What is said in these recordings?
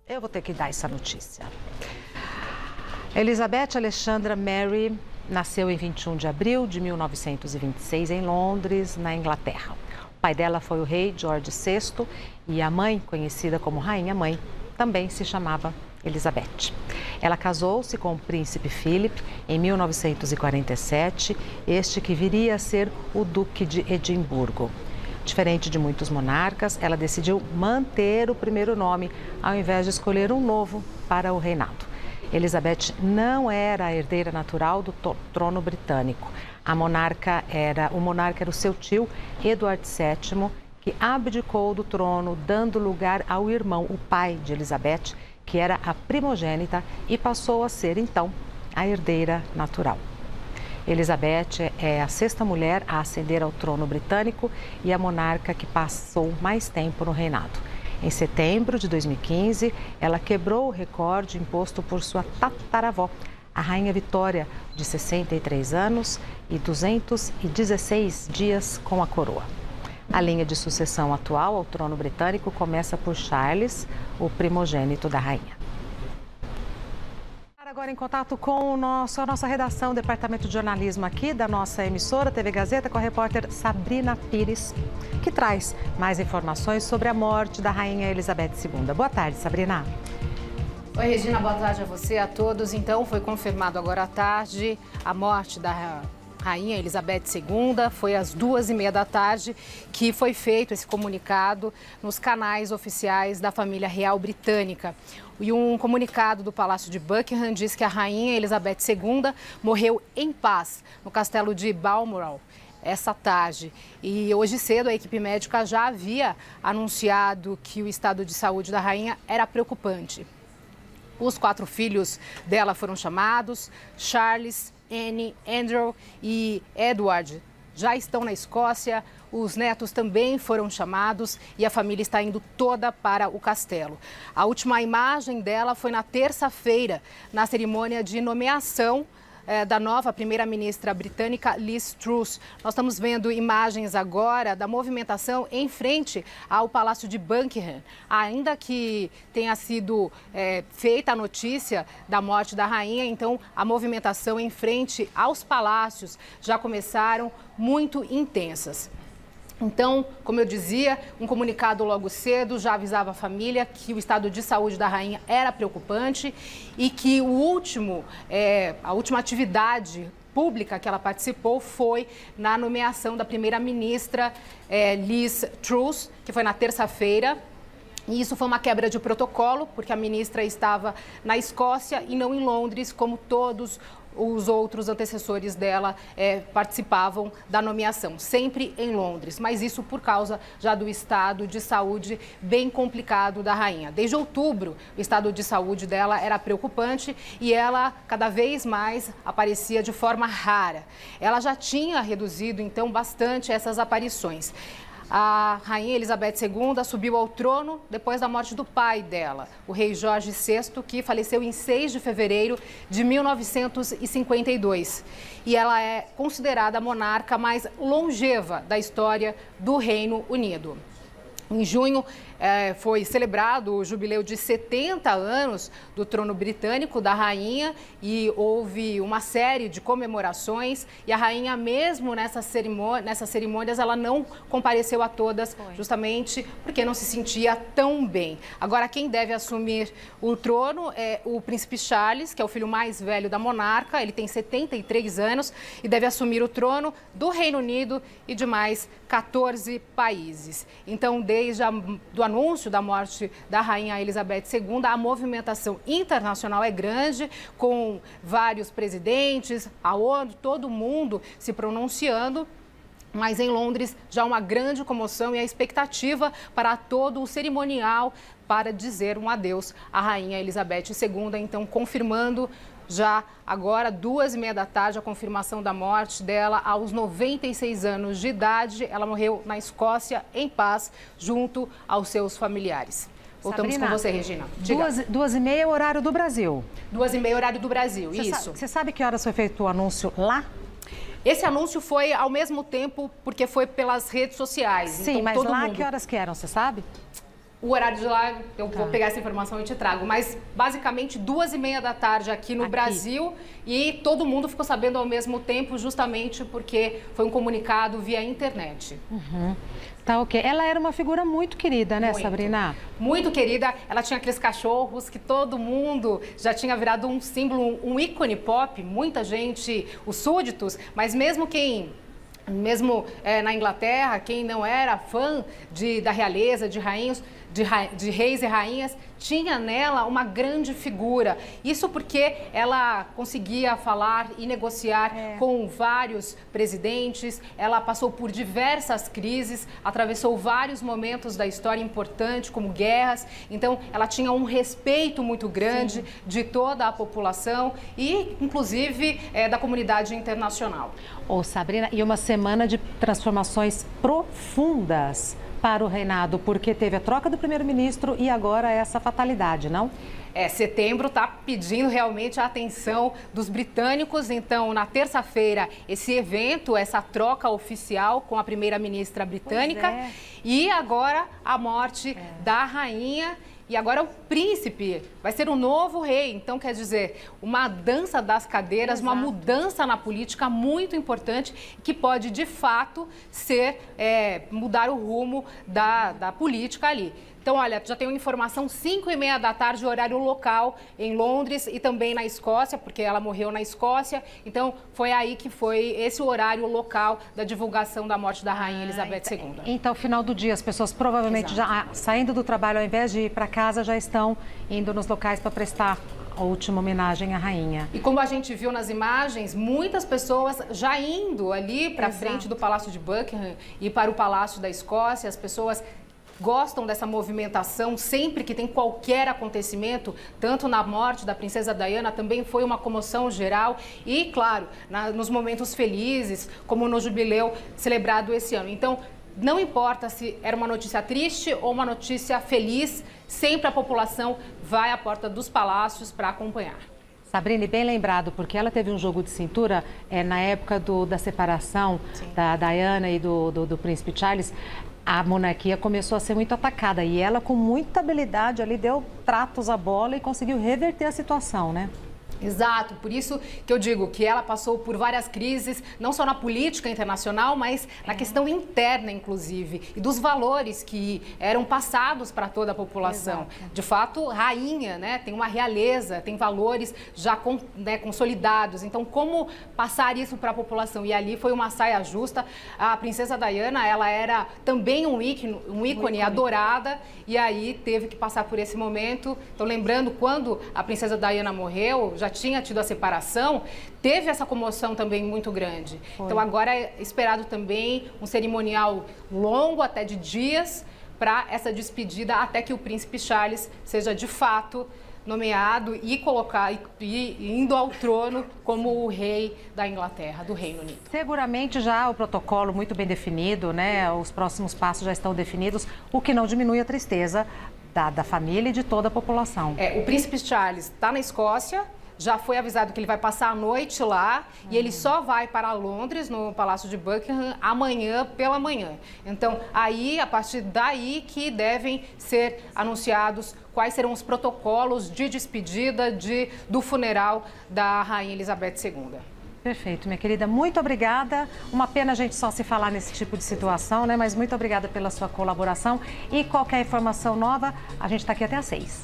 Eu vou ter que dar essa notícia. Elizabeth Alexandra Mary nasceu em 21 de abril de 1926 em Londres, na Inglaterra. O pai dela foi o rei George VI e a mãe, conhecida como Rainha Mãe, também se chamava Elizabeth. Ela casou-se com o príncipe Philip em 1947, este que viria a ser o Duque de Edimburgo. Diferente de muitos monarcas, ela decidiu manter o primeiro nome, ao invés de escolher um novo para o reinado. Elizabeth não era a herdeira natural do trono britânico. O monarca era o seu tio, Edward VII, que abdicou do trono, dando lugar ao irmão, o pai de Elizabeth, que era a primogênita e passou a ser, então, a herdeira natural. Elizabeth é a sexta mulher a ascender ao trono britânico e a monarca que passou mais tempo no reinado. Em setembro de 2015, ela quebrou o recorde imposto por sua tataravó, a Rainha Vitória, de 63 anos e 216 dias com a coroa. A linha de sucessão atual ao trono britânico começa por Charles, o primogênito da rainha. Agora em contato com a nossa redação, departamento de jornalismo aqui da nossa emissora TV Gazeta, com a repórter Sabrina Pires, que traz mais informações sobre a morte da rainha Elizabeth II. Boa tarde, Sabrina. Oi, Regina, boa tarde a você e a todos. Então, foi confirmado agora à tarde a morte da Rainha Elizabeth II. Foi às 2h30 da tarde que foi feito esse comunicado nos canais oficiais da família real britânica. E um comunicado do Palácio de Buckingham diz que a Rainha Elizabeth II morreu em paz no castelo de Balmoral essa tarde. E hoje cedo a equipe médica já havia anunciado que o estado de saúde da rainha era preocupante. Os 4 filhos dela foram chamados, Charles, Anne, Andrew e Edward já estão na Escócia, os netos também foram chamados e a família está indo toda para o castelo. A última imagem dela foi na terça-feira, na cerimônia de nomeação da nova primeira-ministra britânica Liz Truss. Nós estamos vendo imagens agora da movimentação em frente ao Palácio de Buckingham. Ainda que tenha sido feita a notícia da morte da rainha, então a movimentação em frente aos palácios já começaram muito intensas. Então, como eu dizia, um comunicado logo cedo já avisava a família que o estado de saúde da rainha era preocupante e que a última atividade pública que ela participou foi na nomeação da primeira-ministra Liz Truss, que foi na terça-feira. E isso foi uma quebra de protocolo, porque a ministra estava na Escócia e não em Londres, como todos os outros antecessores dela participavam da nomeação, sempre em Londres. Mas isso por causa já do estado de saúde bem complicado da rainha. Desde outubro, o estado de saúde dela era preocupante e ela cada vez mais aparecia de forma rara. Ela já tinha reduzido, então, bastante essas aparições. A rainha Elizabeth II subiu ao trono depois da morte do pai dela, o rei Jorge VI, que faleceu em 6 de fevereiro de 1952. E ela é considerada a monarca mais longeva da história do Reino Unido. Em junho, foi celebrado o jubileu de 70 anos do trono britânico da rainha e houve uma série de comemorações e a rainha mesmo nessas cerimônias ela não compareceu a todas justamente porque não se sentia tão bem. Agora quem deve assumir o trono é o príncipe Charles, que é o filho mais velho da monarca, ele tem 73 anos e deve assumir o trono do Reino Unido e de mais 14 países. Então, desde do anúncio da morte da rainha Elizabeth II, a movimentação internacional é grande, com vários presidentes, a ONU, todo mundo se pronunciando. Mas em Londres já uma grande comoção e a expectativa para todo o cerimonial para dizer um adeus à rainha Elizabeth II, então confirmando já agora, 2h30 da tarde, a confirmação da morte dela aos 96 anos de idade. Ela morreu na Escócia, em paz, junto aos seus familiares. Voltamos Sabrina, com você, Regina. 2h30 horário do Brasil. 2h30 horário do Brasil, isso. Você sabe que horas foi feito o anúncio lá? Esse anúncio foi ao mesmo tempo, porque foi pelas redes sociais. Sim, então, mas todo lá mundo... que horas que eram, você sabe? O horário de lá, eu vou pegar essa informação e te trago. Mas, basicamente, 2h30 da tarde aqui no Brasil. E todo mundo ficou sabendo ao mesmo tempo, justamente porque foi um comunicado via internet. Tá ok. Ela era uma figura muito querida, né, Sabrina? Muito querida. Ela tinha aqueles cachorros que todo mundo já tinha virado um símbolo, um ícone pop. Muita gente, os súditos, mas mesmo na Inglaterra, quem não era fã da realeza, de rainhos, de reis e rainhas, tinha nela uma grande figura. Isso porque ela conseguia falar e negociar com vários presidentes, ela passou por diversas crises, atravessou vários momentos da história importantes, como guerras. Então, ela tinha um respeito muito grande de toda a população e, inclusive, da comunidade internacional. Ô, Sabrina, e uma semana de transformações profundas para o reinado, porque teve a troca do primeiro-ministro e agora essa fatalidade, não? Setembro está pedindo realmente a atenção dos britânicos. Então, na terça-feira, esse evento, essa troca oficial com a primeira-ministra britânica. E agora a morte da rainha. E agora o príncipe vai ser o novo rei. Então, quer dizer, uma dança das cadeiras, uma mudança na política muito importante que pode, de fato, mudar o rumo da política ali. Então, olha, já tenho informação, 5h30 da tarde, horário local, em Londres e também na Escócia, porque ela morreu na Escócia. Então, foi aí que foi esse horário local da divulgação da morte da Rainha Elizabeth II. Então, final do dia, as pessoas provavelmente já saindo do trabalho, ao invés de ir para casa, já estão indo nos locais para prestar a última homenagem à rainha. E como a gente viu nas imagens, muitas pessoas já indo ali para frente do Palácio de Buckingham e para o Palácio da Escócia, as pessoas gostam dessa movimentação sempre que tem qualquer acontecimento, tanto na morte da princesa Diana, também foi uma comoção geral e, claro, nos momentos felizes, como no jubileu celebrado esse ano. Então, não importa se era uma notícia triste ou uma notícia feliz, sempre a população vai à porta dos palácios para acompanhar. Sabrina, bem lembrado, porque ela teve um jogo de cintura na época da separação da Diana e do príncipe Charles. A monarquia começou a ser muito atacada e ela, com muita habilidade, ali deu tratos à bola e conseguiu reverter a situação, né? Exato, por isso que eu digo que ela passou por várias crises, não só na política internacional, mas na questão interna, inclusive, e dos valores que eram passados para toda a população. De fato, rainha, né, tem uma realeza, tem valores já consolidados. Então, como passar isso para a população? E ali foi uma saia justa. A princesa Diana, ela era também um ícone adorada, e aí teve que passar por esse momento. Então, lembrando, quando a princesa Diana morreu, já tinha tido a separação, teve essa comoção também muito grande. Então agora é esperado também um cerimonial longo, até de dias, para essa despedida, até que o príncipe Charles seja de fato nomeado e indo ao trono como o rei da Inglaterra, do Reino Unido. Seguramente já o protocolo muito bem definido, né? Os próximos passos já estão definidos, o que não diminui a tristeza da família e de toda a população. O príncipe Charles está na Escócia. Já foi avisado que ele vai passar a noite lá e ele só vai para Londres, no Palácio de Buckingham, amanhã pela manhã. Então, aí, a partir daí que devem ser anunciados quais serão os protocolos de despedida do funeral da Rainha Elizabeth II. Perfeito, minha querida. Muito obrigada. Uma pena a gente só se falar nesse tipo de situação, né? Mas muito obrigada pela sua colaboração. E qualquer informação nova, a gente está aqui até às 6.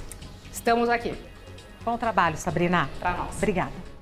Estamos aqui. Bom trabalho, Sabrina. Para nós. Obrigada.